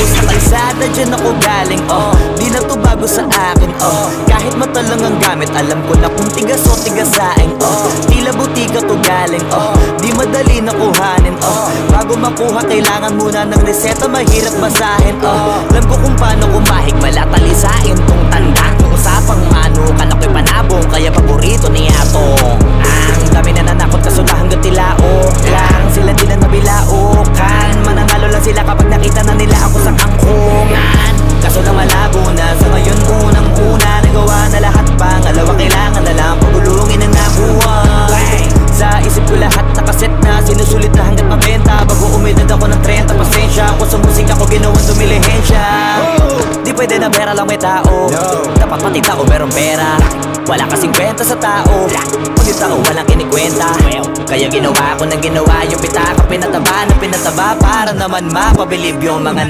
Sa kalsada dyan ako galing, di na to bago sa akin, kahit mata lang ang gamit, alam ko na kung tigas o tigasain, tila butika to galing, di madali na kuhanin, bago makuha kailangan muna ng reseta, mahirap basahin, alam ko kung paano kumahig, malatalisain tong tanda. Kung usapang manukan ako'y panabong, kaya paborito ni Atong. Ang dami na nanakot kaso na hanggang tilaok lang, sila din na nabilaukan, mananalo lang sila kapag nakita na nila ako sa kangkungan. Kaso na malabo na sa ngayon, unang-una nagawa na lahat, pangalawa kailangan na lang pagulungin ang nabuhay. Sa isip ko lahat nakaset na, sinusulit na hanggat mabenta, bago umedad ako ng 30. Pasensya ako sa musika ko, ginawang dumilihensya. Di pwede na pera lang may tao, dapat pati tao merong pera. Wala kasing kwenta sa tao, pag yung tao walang kinikwenta. Kaya ginawa ko ng ginawa, yung pitaka pinataba na pinataba, para naman mapabilib yung mga